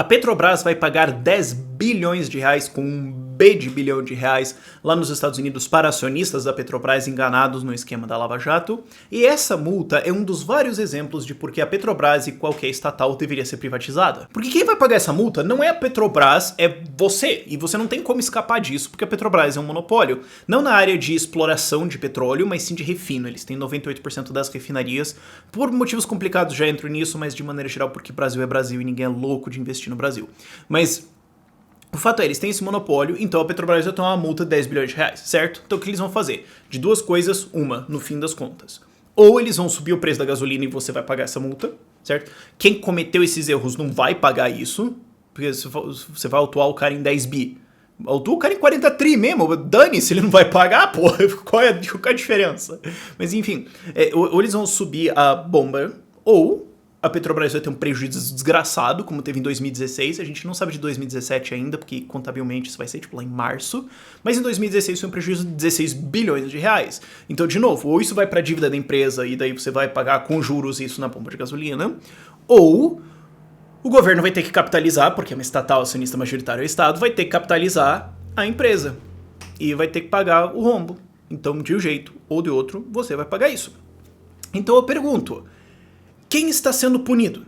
A Petrobras vai pagar 10 bilhões de reais, com um B de bilhão de reais, lá nos Estados Unidos para acionistas da Petrobras enganados no esquema da Lava Jato. E essa multa é um dos vários exemplos de por que a Petrobras e qualquer estatal deveria ser privatizada. Porque quem vai pagar essa multa não é a Petrobras, é você. E você não tem como escapar disso, porque a Petrobras é um monopólio. Não na área de exploração de petróleo, mas sim de refino. Eles têm 98% das refinarias. Por motivos complicados já entro nisso, mas de maneira geral porque Brasil é Brasil e ninguém é louco de investir no Brasil. Mas o fato é, eles têm esse monopólio, então a Petrobras vai tomar uma multa de 10 bilhões de reais, certo? Então o que eles vão fazer? De duas coisas, uma, no fim das contas. Ou eles vão subir o preço da gasolina e você vai pagar essa multa, certo? Quem cometeu esses erros não vai pagar isso, porque você vai autuar o cara em 10 bi. Autua o cara em 40 tri mesmo, dane-se, ele não vai pagar, pô, qual é a diferença? Mas enfim, ou eles vão subir a bomba, ou a Petrobras vai ter um prejuízo desgraçado, como teve em 2016. A gente não sabe de 2017 ainda, porque contabilmente isso vai ser tipo lá em março. Mas em 2016 foi um prejuízo de 16 bilhões de reais. Então, de novo, ou isso vai para a dívida da empresa e daí você vai pagar com juros isso na bomba de gasolina, ou o governo vai ter que capitalizar, porque é uma estatal, acionista majoritário é o Estado, vai ter que capitalizar a empresa e vai ter que pagar o rombo. Então, de um jeito ou de outro, você vai pagar isso. Então eu pergunto, quem está sendo punido?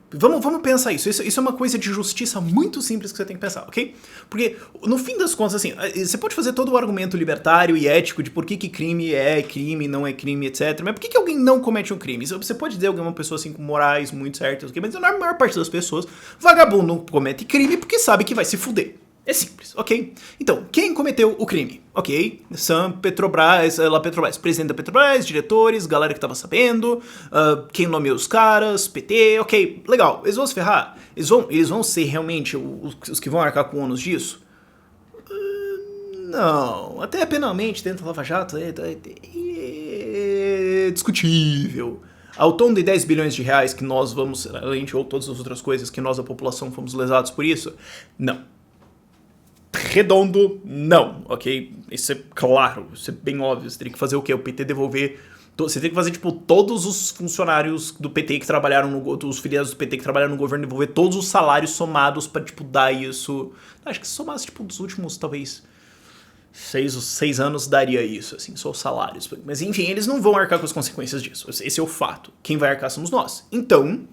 Vamos pensar isso. Isso é uma coisa de justiça muito simples que você tem que pensar, ok? Porque, no fim das contas, assim, você pode fazer todo o argumento libertário e ético de por que crime é crime, não é crime, etc. Mas por que alguém não comete um crime? Você pode dizer alguma pessoa assim com morais muito certas, okay? Mas na maior parte das pessoas, vagabundo não comete crime porque sabe que vai se fuder. É simples, ok? Então, quem cometeu o crime? Ok, Sam, Petrobras, presidente da Petrobras, diretores, galera que tava sabendo, quem nomeou os caras, PT, ok, legal, eles vão se ferrar? Eles vão ser realmente os que vão arcar com o ônus disso? Não, até penalmente dentro da Lava Jato é discutível. Ao tom de 10 bilhões de reais que nós vamos, além de ou todas as outras coisas que nós, a população, fomos lesados por isso, não. Redondo, não, ok? Isso é claro, isso é bem óbvio. Você teria que fazer o quê? O PT devolver... Você tem que fazer, tipo, todos os funcionários do PT que trabalharam os filiados do PT que trabalharam no governo, devolver todos os salários somados pra, tipo, dar isso... Acho que se somasse, tipo, dos últimos, talvez, 6 anos daria isso, assim, só os salários. Mas, enfim, eles não vão arcar com as consequências disso. Esse é o fato. Quem vai arcar somos nós. Então,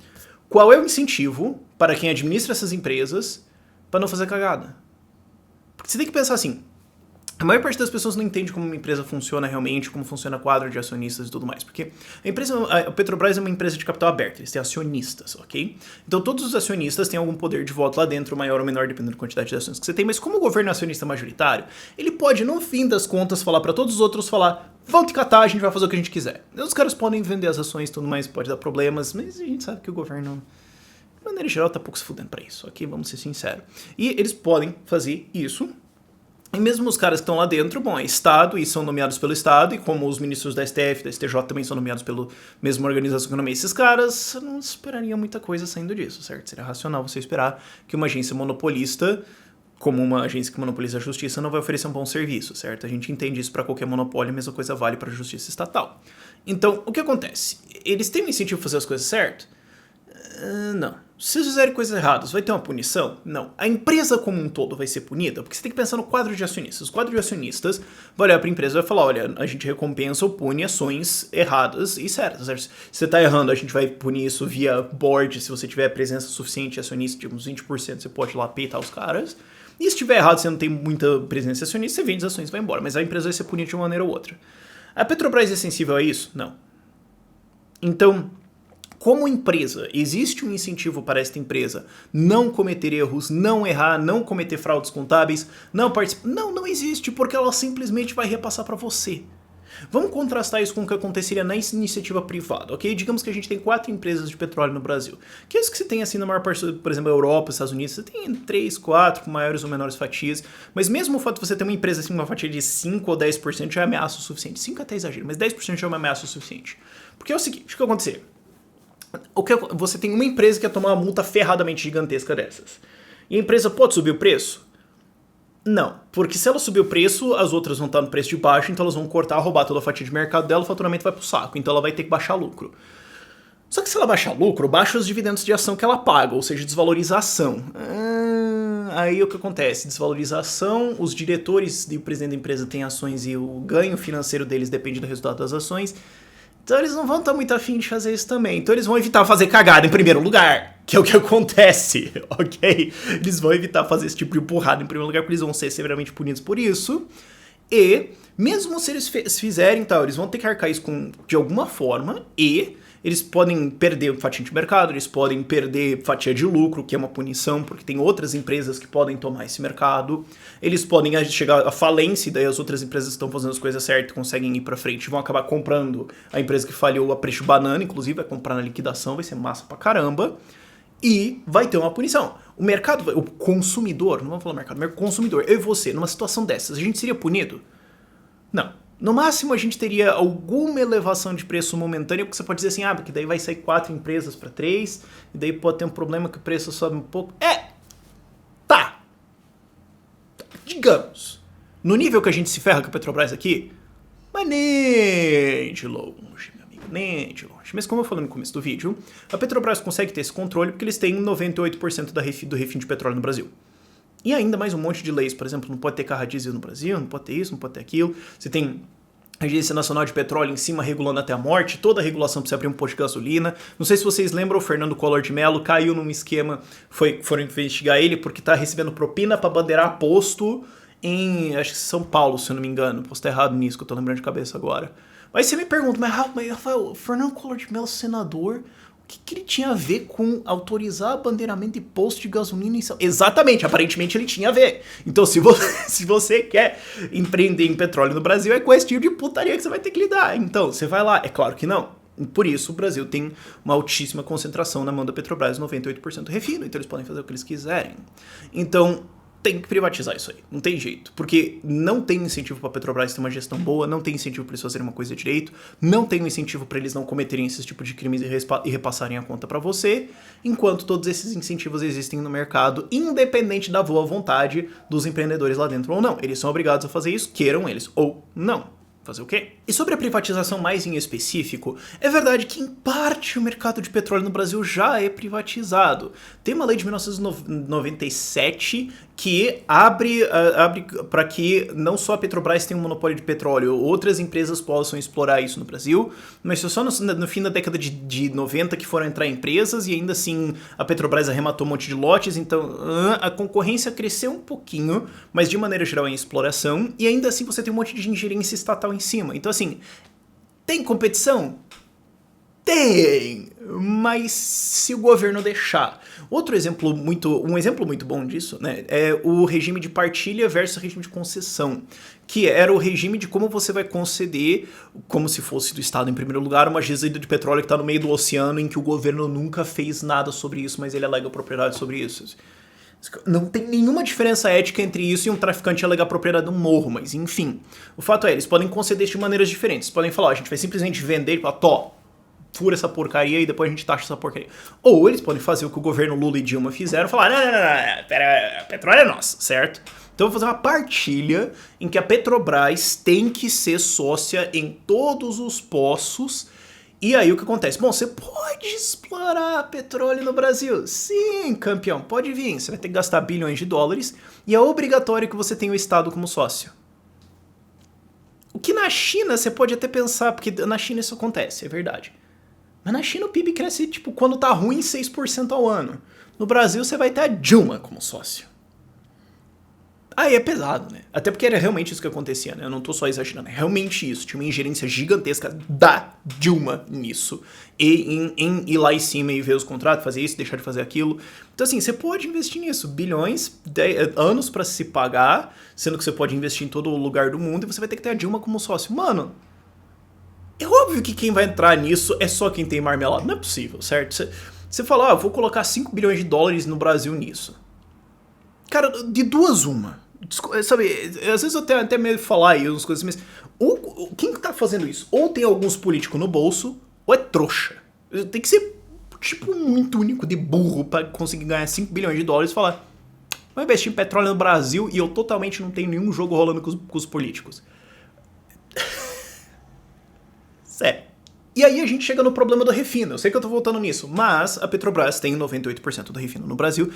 qual é o incentivo para quem administra essas empresas pra não fazer cagada? Porque você tem que pensar assim, a maior parte das pessoas não entende como uma empresa funciona realmente, como funciona quadro de acionistas e tudo mais, porque a Petrobras é uma empresa de capital aberto, eles têm acionistas, ok? Então todos os acionistas têm algum poder de voto lá dentro, maior ou menor, dependendo da quantidade de ações que você tem, mas como o governo é acionista majoritário, ele pode, no fim das contas, falar para todos os outros, vão te catar, a gente vai fazer o que a gente quiser. Os caras podem vender as ações e tudo mais, pode dar problemas, mas a gente sabe que o governo... de maneira geral, tá pouco se fudendo pra isso, ok? Vamos ser sinceros. E eles podem fazer isso. E mesmo os caras que estão lá dentro, bom, é Estado e são nomeados pelo Estado, e como os ministros da STF, da STJ também são nomeados pela mesma organização que nomeia esses caras, eu não esperaria muita coisa saindo disso, certo? Seria racional você esperar que uma agência monopolista, como uma agência que monopoliza a justiça, não vai oferecer um bom serviço, certo? A gente entende isso para qualquer monopólio, a mesma coisa vale para a justiça estatal. Então, o que acontece? Eles têm um incentivo para fazer as coisas certo? Não. Se eles fizerem coisas erradas, vai ter uma punição? Não. A empresa como um todo vai ser punida? Porque você tem que pensar no quadro de acionistas. O quadro de acionistas vai olhar para a empresa e vai falar, olha, a gente recompensa ou pune ações erradas e certas. Certo? Se você está errando, a gente vai punir isso via board. Se você tiver presença suficiente de acionista, tipo uns 20%, você pode ir lá peitar os caras. E se estiver errado, você não tem muita presença de acionista, você vende as ações e vai embora. Mas a empresa vai ser punida de uma maneira ou outra. A Petrobras é sensível a isso? Não. Então... como empresa, existe um incentivo para esta empresa não cometer erros, não errar, não cometer fraudes contábeis, não participar? Não existe, porque ela simplesmente vai repassar para você. Vamos contrastar isso com o que aconteceria na iniciativa privada, ok? Digamos que a gente tem 4 empresas de petróleo no Brasil. Que é isso que você tem assim na maior parte, por exemplo, a Europa, Estados Unidos, você tem 3, 4, com maiores ou menores fatias, mas mesmo o fato de você ter uma empresa assim, uma fatia de 5 ou 10% já é ameaça o suficiente. 5 até exagero, mas 10% já é uma ameaça o suficiente. Porque é o seguinte, o que vai acontecer? Você tem uma empresa que quer tomar uma multa ferradamente gigantesca dessas. E a empresa pode subir o preço? Não, porque se ela subir o preço, as outras vão estar no preço de baixo, então elas vão cortar, roubar toda a fatia de mercado dela, o faturamento vai pro saco, então ela vai ter que baixar lucro. Só que se ela baixar lucro, baixa os dividendos de ação que ela paga, ou seja, desvalorização. Aí o que acontece? Desvalorização, os diretores e o presidente da empresa têm ações e o ganho financeiro deles depende do resultado das ações. Então eles não vão estar muito afim de fazer isso também. Então eles vão evitar fazer cagada em primeiro lugar, que é o que acontece, ok? Eles vão evitar fazer esse tipo de burrada em primeiro lugar, porque eles vão ser severamente punidos por isso. E, mesmo se eles fizerem tal, eles vão ter que arcar isso de alguma forma e eles podem perder fatia de mercado, eles podem perder fatia de lucro, que é uma punição, porque tem outras empresas que podem tomar esse mercado. Eles podem chegar à falência, e daí as outras empresas que estão fazendo as coisas certas conseguem ir pra frente e vão acabar comprando a empresa que falhou a preço banana, inclusive vai comprar na liquidação, vai ser massa pra caramba. E vai ter uma punição. O mercado, o consumidor, não vamos falar mercado, mas o consumidor, eu e você, numa situação dessas, a gente seria punido? Não. No máximo a gente teria alguma elevação de preço momentânea, porque você pode dizer assim, porque daí vai sair 4 empresas para 3, e daí pode ter um problema que o preço sobe um pouco. Tá. Digamos. No nível que a gente se ferra com a Petrobras aqui, mas nem de longe, meu amigo, nem de longe. Mas como eu falei no começo do vídeo, a Petrobras consegue ter esse controle porque eles têm 98% do refino de petróleo no Brasil. E ainda mais um monte de leis, por exemplo, não pode ter carro a diesel no Brasil, não pode ter isso, não pode ter aquilo. Você tem a Agência Nacional de Petróleo em cima regulando até a morte, toda a regulação para você abrir um posto de gasolina. Não sei se vocês lembram, o Fernando Collor de Mello caiu num esquema, foram investigar ele porque tá recebendo propina para bandeirar posto em, acho que São Paulo, se eu não me engano. Posso estar errado nisso, que eu tô lembrando de cabeça agora. Mas você me pergunta, mas Rafael, Fernando Collor de Mello, senador, o que ele tinha a ver com autorizar bandeiramento de posto de gasolina em São Paulo? Exatamente, aparentemente ele tinha a ver. Então se você quer empreender em petróleo no Brasil, é com esse tipo de putaria que você vai ter que lidar. Então, você vai lá, é claro que não. Por isso, o Brasil tem uma altíssima concentração na mão da Petrobras, 98% refino, então eles podem fazer o que eles quiserem. Então, tem que privatizar isso aí, não tem jeito, porque não tem incentivo para a Petrobras ter uma gestão boa, não tem incentivo para eles fazerem uma coisa direito, não tem um incentivo para eles não cometerem esses tipos de crimes e repassarem a conta para você, enquanto todos esses incentivos existem no mercado, independente da boa vontade dos empreendedores lá dentro ou não. Eles são obrigados a fazer isso, queiram eles ou não. Fazer o quê? E sobre a privatização mais em específico, é verdade que em parte o mercado de petróleo no Brasil já é privatizado. Tem uma lei de 1997 que abre para que não só a Petrobras tenha um monopólio de petróleo, outras empresas possam explorar isso no Brasil, mas foi só no fim da década de 90 que foram entrar empresas e ainda assim a Petrobras arrematou um monte de lotes, então a concorrência cresceu um pouquinho, mas de maneira geral é em exploração, e ainda assim você tem um monte de ingerência estatal em cima. Então assim, tem competição? Tem, mas se o governo deixar. Um exemplo muito bom disso, né, é o regime de partilha versus o regime de concessão, que era o regime de como você vai conceder, como se fosse do Estado em primeiro lugar, uma jazida de petróleo que está no meio do oceano em que o governo nunca fez nada sobre isso, mas ele alega propriedade sobre isso. Não tem nenhuma diferença ética entre isso e um traficante alegar propriedade de um morro, mas enfim. O fato é, eles podem conceder de maneiras diferentes. Eles podem falar, a gente vai simplesmente vender e falar, fura essa porcaria e depois a gente taxa essa porcaria. Ou eles podem fazer o que o governo Lula e Dilma fizeram, falar, não, pera, petróleo é nosso, certo? Então eu vou fazer uma partilha em que a Petrobras tem que ser sócia em todos os poços. E aí o que acontece? Bom, você pode explorar petróleo no Brasil. Sim, campeão, pode vir. Você vai ter que gastar bilhões de dólares e é obrigatório que você tenha o Estado como sócio. O que na China você pode até pensar, porque na China isso acontece, é verdade. Mas na China o PIB cresce, quando tá ruim, 6% ao ano. No Brasil você vai ter a Dilma como sócio. Aí é pesado, né? Até porque era realmente isso que acontecia, né? Eu não tô só exagerando, é realmente isso. Tinha uma ingerência gigantesca da Dilma nisso. E em ir lá em cima e ver os contratos, fazer isso, deixar de fazer aquilo. Então assim, você pode investir nisso. Bilhões, anos pra se pagar, sendo que você pode investir em todo lugar do mundo e você vai ter que ter a Dilma como sócio. Mano, é óbvio que quem vai entrar nisso é só quem tem marmelada. Não é possível, certo? Você fala, vou colocar 5 bilhões de dólares no Brasil nisso. Cara, de duas uma. Sabe, às vezes eu tenho até medo de falar aí umas coisas, mas quem tá fazendo isso? Ou tem alguns políticos no bolso, ou é trouxa. Tem que ser, muito único de burro pra conseguir ganhar 5 bilhões de dólares e falar, vou investir em petróleo no Brasil e eu totalmente não tenho nenhum jogo rolando com os políticos. Sério. E aí a gente chega no problema do refino. Eu sei que eu tô voltando nisso, mas a Petrobras tem 98% do refino no Brasil.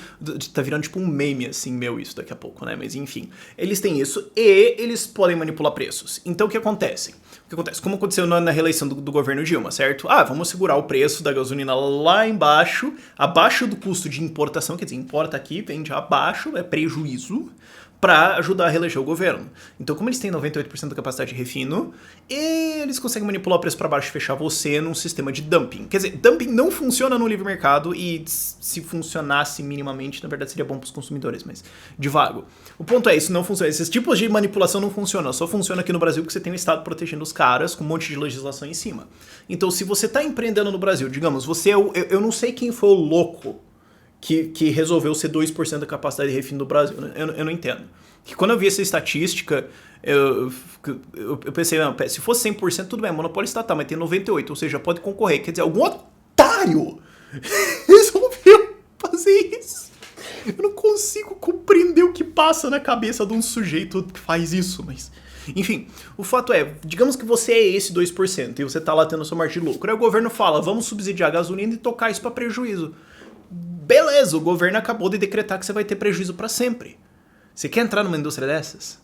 Tá virando tipo um meme assim, meu, isso daqui a pouco, né? Mas enfim, eles têm isso e eles podem manipular preços. Então o que acontece? O que acontece? Como aconteceu na reeleição do governo Dilma, certo? Ah, vamos segurar o preço da gasolina lá embaixo, abaixo do custo de importação, quer dizer, importa aqui, vende abaixo, é prejuízo, para ajudar a reeleger o governo. Então, como eles têm 98% da capacidade de refino, eles conseguem manipular o preço para baixo e fechar você num sistema de dumping. Quer dizer, dumping não funciona no livre mercado e se funcionasse minimamente, na verdade seria bom para os consumidores, mas de vago. O ponto é, isso não funciona. Esses tipos de manipulação não funcionam. Só funciona aqui no Brasil porque você tem um Estado protegendo os caras com um monte de legislação em cima. Então, se você está empreendendo no Brasil, digamos, você é eu não sei quem foi o louco que resolveu ser 2% da capacidade de refino do Brasil. Eu não entendo. Que quando eu vi essa estatística, eu pensei, não, se fosse 100%, tudo bem, monopólio estatal, mas tem 98%, ou seja, pode concorrer. Quer dizer, algum otário resolveu fazer isso. Eu não consigo compreender o que passa na cabeça de um sujeito que faz isso, mas... Enfim, o fato é, digamos que você é esse 2% e você tá lá tendo sua margem de lucro. Aí o governo fala, vamos subsidiar a gasolina e tocar isso para prejuízo. Beleza, o governo acabou de decretar que você vai ter prejuízo para sempre. Você quer entrar numa indústria dessas?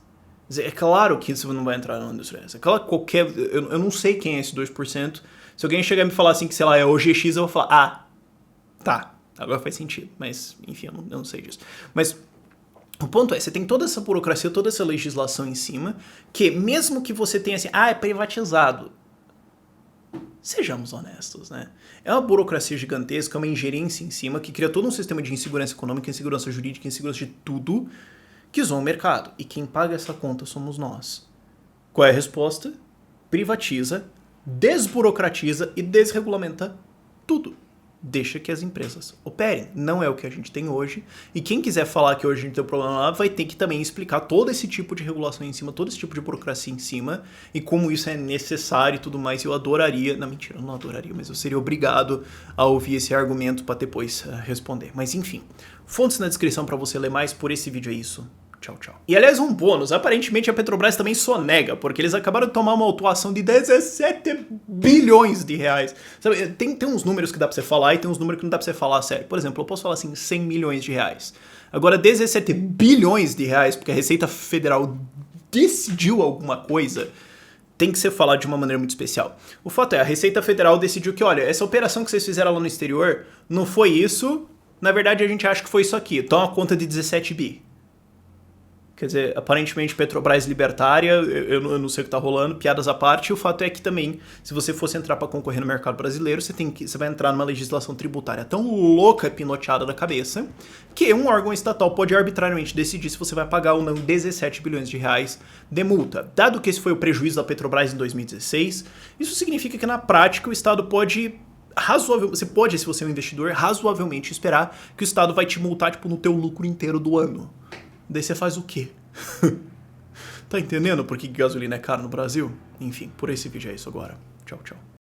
É claro que você não vai entrar numa indústria dessas. É claro que eu não sei quem é esse 2%. Se alguém chegar e me falar assim que, sei lá, é OGX, eu vou falar, ah, tá, agora faz sentido. Mas, enfim, eu não sei disso. Mas o ponto é, você tem toda essa burocracia, toda essa legislação em cima, que mesmo que você tenha assim, é privatizado. Sejamos honestos, né? É uma burocracia gigantesca, uma ingerência em cima que cria todo um sistema de insegurança econômica, insegurança jurídica, insegurança de tudo que zoa o mercado. E quem paga essa conta somos nós. Qual é a resposta? Privatiza, desburocratiza e desregulamenta tudo. Deixa que as empresas operem. Não é o que a gente tem hoje. E quem quiser falar que hoje a gente tem um problema lá, vai ter que também explicar todo esse tipo de regulação em cima, todo esse tipo de burocracia em cima, e como isso é necessário e tudo mais. Eu adoraria... Não, mentira, eu não adoraria, mas eu seria obrigado a ouvir esse argumento para depois responder. Mas enfim, fontes na descrição para você ler mais. Por esse vídeo é isso. Tchau, tchau. E aliás, um bônus, aparentemente a Petrobras também sonega, porque eles acabaram de tomar uma autuação de 17 bilhões de reais. Sabe, tem uns números que dá pra você falar e tem uns números que não dá pra você falar sério. Por exemplo, eu posso falar assim, 100 milhões de reais. Agora, 17 bilhões de reais, porque a Receita Federal decidiu alguma coisa, tem que ser falado de uma maneira muito especial. O fato é, a Receita Federal decidiu que, olha, essa operação que vocês fizeram lá no exterior não foi isso, na verdade a gente acha que foi isso aqui. Toma uma conta de 17 bi. Quer dizer, aparentemente Petrobras libertária, eu não sei o que tá rolando, piadas à parte. E o fato é que também, se você fosse entrar para concorrer no mercado brasileiro, você vai entrar numa legislação tributária tão louca, pinoteada da cabeça, que um órgão estatal pode arbitrariamente decidir se você vai pagar ou não 17 bilhões de reais de multa. Dado que esse foi o prejuízo da Petrobras em 2016, isso significa que na prática o Estado pode... Você pode, se você é um investidor, razoavelmente esperar que o Estado vai te multar tipo, no teu lucro inteiro do ano. Daí você faz o quê? Tá entendendo por que gasolina é caro no Brasil? Enfim, por esse vídeo é isso agora. Tchau, tchau.